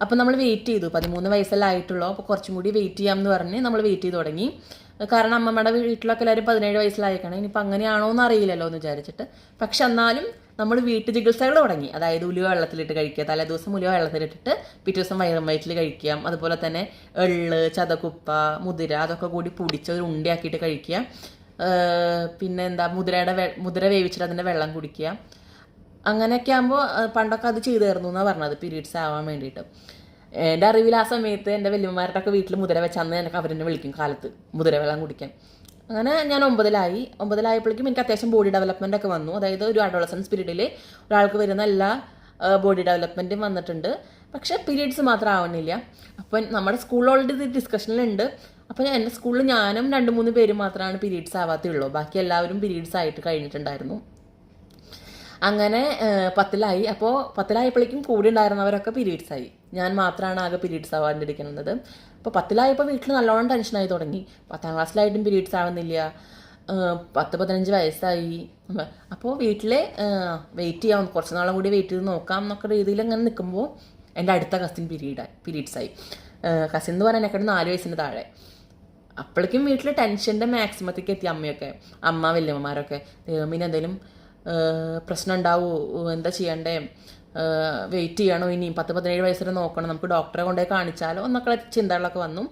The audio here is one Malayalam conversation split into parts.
അപ്പോൾ നമ്മൾ വെയിറ്റ് ചെയ്തു. 13 വയസ്സല്ലേ ആയിട്ടുള്ളൂ, അപ്പോൾ കുറച്ചും കൂടി വെയിറ്റ് ചെയ്യാമെന്ന് പറഞ്ഞ് നമ്മൾ വെയിറ്റ് ചെയ്ത് തുടങ്ങി. കാരണം അമ്മമ്മയുടെ വീട്ടിലൊക്കെ എല്ലാവരും 17 വയസ്സിലായിരിക്കണം. ഇനിയിപ്പോൾ അങ്ങനെയാണോ എന്ന് അറിയില്ലല്ലോ എന്ന് വിചാരിച്ചിട്ട്. പക്ഷെ എന്നാലും നമ്മൾ വീട്ടു ചികിത്സകൾ തുടങ്ങി. അതായത് ഉലുവ വെള്ളത്തിലിട്ട് കഴിക്കുക, തലേദിവസം ഉലുവ വെള്ളത്തിലിട്ടിട്ട് പിറ്റേ ദിവസം വയറ്റിൽ കഴിക്കുക. അതുപോലെ തന്നെ എള്ള്, ചതകുപ്പ, മുതിര അതൊക്കെ കൂടി പൊടിച്ച് ഒരു ഉണ്ടയാക്കിയിട്ട് കഴിക്കുക. പിന്നെ എന്താ, മുതിര വേവിച്ചിട്ട് അതിൻ്റെ വെള്ളം കുടിക്കുക. അങ്ങനെയൊക്കെ ആകുമ്പോൾ പണ്ടൊക്കെ അത് ചെയ്തായിരുന്നു എന്നാണ് പറഞ്ഞത്, പീരീഡ്സ് ആവാൻ വേണ്ടിയിട്ട്. എൻ്റെ അറിവിൽ ആ സമയത്ത് എൻ്റെ വലിയമ്മമാരുടെയൊക്കെ വീട്ടിൽ മുതിര വെച്ച് അന്ന് എനിക്ക് അവരെന്നെ വിളിക്കും കാലത്ത് മുതിര വെള്ളം കുടിക്കാൻ. അങ്ങനെ ഞാൻ 9 എനിക്ക് അത്യാവശ്യം ബോഡി ഡെവലപ്മെൻ്റ് ഒക്കെ വന്നു. അതായത് ഒരു അഡോളസൻസ് പീരീഡിൽ ഒരാൾക്ക് വരുന്ന എല്ലാ ബോഡി ഡെവലപ്മെൻറ്റും വന്നിട്ടുണ്ട്. പക്ഷേ പീരീഡ്സ് മാത്രം ആവണില്ല. അപ്പം നമ്മുടെ സ്കൂളിലുള്ള ഇത് ഡിസ്കഷനിലുണ്ട്. അപ്പോൾ എൻ്റെ സ്കൂളിൽ ഞാനും 2-3 പേരും മാത്രമാണ് പീരീഡ്സ് ആവാത്തുള്ളൂ. ബാക്കി എല്ലാവരും പീരീഡ്സ് ആയിട്ട് കഴിഞ്ഞിട്ടുണ്ടായിരുന്നു. അങ്ങനെ 10ലായി. അപ്പോൾ 10ലായപ്പോഴേക്കും കൂടെ ഉണ്ടായിരുന്നവരൊക്കെ പീരീഡ്സ് ആയി. ഞാൻ മാത്രമാണ് ആകെ പീരീഡ്സ് ആവാണ്ടിരിക്കുന്നത്. അപ്പോൾ 10ലായപ്പോൾ വീട്ടിൽ നല്ലോണം ടെൻഷനായി തുടങ്ങി. 10ാം ക്ലാസ്സിലായിട്ടും പീരീഡ്സ് ആവുന്നില്ല. 10-15 വയസ്സായി. അപ്പോൾ വീട്ടിൽ വെയിറ്റ് ചെയ്യാം, കുറച്ച് നാളും കൂടി വെയിറ്റ് ചെയ്ത് നോക്കാം എന്നൊക്കെ രീതിയിൽ അങ്ങനെ നിൽക്കുമ്പോൾ എൻ്റെ അടുത്ത കസിൻ പീരീഡ്സായി. കസിൻ എന്ന് പറയാൻ എന്നെക്കാട്ട് 4 വയസ്സിന് താഴെ. അപ്പോഴേക്കും വീട്ടിൽ ടെൻഷൻ്റെ മാക്സിമത്തേക്ക് എത്തി അമ്മ വല്യമ്മമാരൊക്കെ. ദൈവമീന് എന്തെങ്കിലും പ്രശ്നം ഉണ്ടാവുമോ, എന്താ ചെയ്യണ്ടേ, വെയിറ്റ് ചെയ്യണോ, ഇനി 10-17 വയസ്സിൽ നോക്കണം, നമുക്ക് ഡോക്ടറെ കൊണ്ടുപോയി കാണിച്ചാലോ എന്നൊക്കെ ചിന്തകളൊക്കെ വന്നു.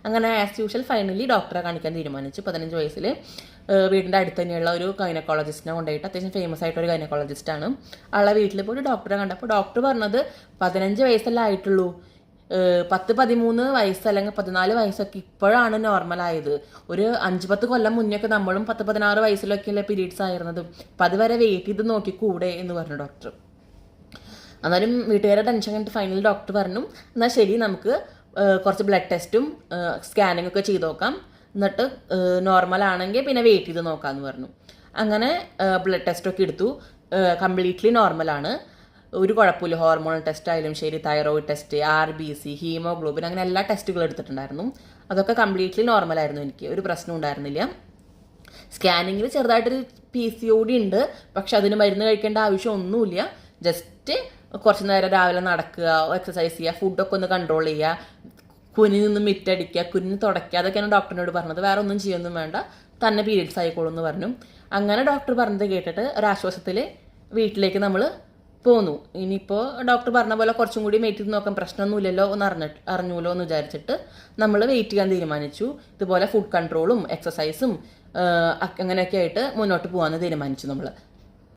അങ്ങനെ ആസ് യൂഷ്വൽ ഫൈനലി ഡോക്ടറെ കാണിക്കാൻ തീരുമാനിച്ചു. 15 വയസ്സിൽ വീടിൻ്റെ അടുത്ത് തന്നെയുള്ള ഒരു ഗൈനക്കോളജിസ്റ്റിനെ കൊണ്ടുപോയിട്ട്, അത്യാവശ്യം ഫേമസ് ആയിട്ടൊരു ഗൈനക്കോളജിസ്റ്റാണ്. ആളെ വീട്ടിൽ പോയിട്ട് ഡോക്ടറെ കണ്ടപ്പോൾ ഡോക്ടർ പറഞ്ഞത് 15 വയസ്സല്ലേ ആയിട്ടുള്ളൂ, 10-13 വയസ്സ് അല്ലെങ്കിൽ 14 വയസ്സൊക്കെ ഇപ്പോഴാണ് നോർമലായത്. ഒരു 5-10 കൊല്ലം മുന്നേയൊക്കെ നമ്മളും 10-16 വയസ്സിലൊക്കെയല്ലേ പീരീഡ്സ് ആയിരുന്നത്. അപ്പം അതുവരെ വെയിറ്റ് ചെയ്ത് നോക്കിക്കൂടെ എന്ന് പറഞ്ഞു ഡോക്ടർ. എന്നാലും വീട്ടുകാരെ ടെൻഷൻ കണ്ടിട്ട് ഫൈനലി ഡോക്ടർ പറഞ്ഞു, എന്നാൽ ശരി നമുക്ക് കുറച്ച് ബ്ലഡ് ടെസ്റ്റും സ്കാനിങ് ഒക്കെ ചെയ്ത് നോക്കാം, എന്നിട്ട് നോർമൽ ആണെങ്കിൽ പിന്നെ വെയിറ്റ് ചെയ്ത് നോക്കാമെന്ന് പറഞ്ഞു. അങ്ങനെ ബ്ലഡ് ടെസ്റ്റൊക്കെ എടുത്തു. കംപ്ലീറ്റ്ലി നോർമലാണ്, ഒരു കുഴപ്പമില്ല. ഹോർമോൺ ടെസ്റ്റ് ആയാലും ശരി, തൈറോയിഡ് ടെസ്റ്റ്, RBC, ഹീമോഗ്ലോബിൻ, അങ്ങനെ എല്ലാ ടെസ്റ്റുകളും എടുത്തിട്ടുണ്ടായിരുന്നു. അതൊക്കെ കംപ്ലീറ്റ്ലി നോർമലായിരുന്നു. എനിക്ക് ഒരു പ്രശ്നം ഉണ്ടായിരുന്നില്ല. സ്കാനിങ്ങിൽ ചെറുതായിട്ടൊരു PCOD ഉണ്ട്, പക്ഷെ അതിന് മരുന്ന് കഴിക്കേണ്ട ആവശ്യമൊന്നുമില്ല. ജസ്റ്റ് കുറച്ച് നേരം രാവിലെ നടക്കുക, എക്സസൈസ് ചെയ്യുക, ഫുഡൊക്കെ ഒന്ന് കൺട്രോൾ ചെയ്യുക, കുനിൽ നിന്ന് മിറ്റടിക്കുക, കുനിന് തുടയ്ക്കുക, അതൊക്കെയാണ് ഡോക്ടറിനോട് പറഞ്ഞത്. വേറെ ഒന്നും ചെയ്യൊന്നും വേണ്ട, തന്നെ പീരീഡ്സ് ആയിക്കോളും എന്ന് പറഞ്ഞു. അങ്ങനെ ഡോക്ടർ പറഞ്ഞത് കേട്ടിട്ട് ഒരാശ്വാസത്തിൽ വീട്ടിലേക്ക് നമ്മൾ പോന്നു. ഇനിയിപ്പോൾ ഡോക്ടർ പറഞ്ഞ പോലെ കുറച്ചും കൂടി വെയിറ്റ് ചെയ്ത് നോക്കാൻ പ്രശ്നമൊന്നുമില്ലല്ലോ എന്ന് അറിഞ്ഞൂലോ എന്ന് വിചാരിച്ചിട്ട് നമ്മൾ വെയിറ്റ് ചെയ്യാൻ തീരുമാനിച്ചു. ഇതുപോലെ ഫുഡ് കൺട്രോളും എക്സസൈസും അങ്ങനെയൊക്കെ ആയിട്ട് മുന്നോട്ട് പോകാമെന്ന് തീരുമാനിച്ചു നമ്മൾ.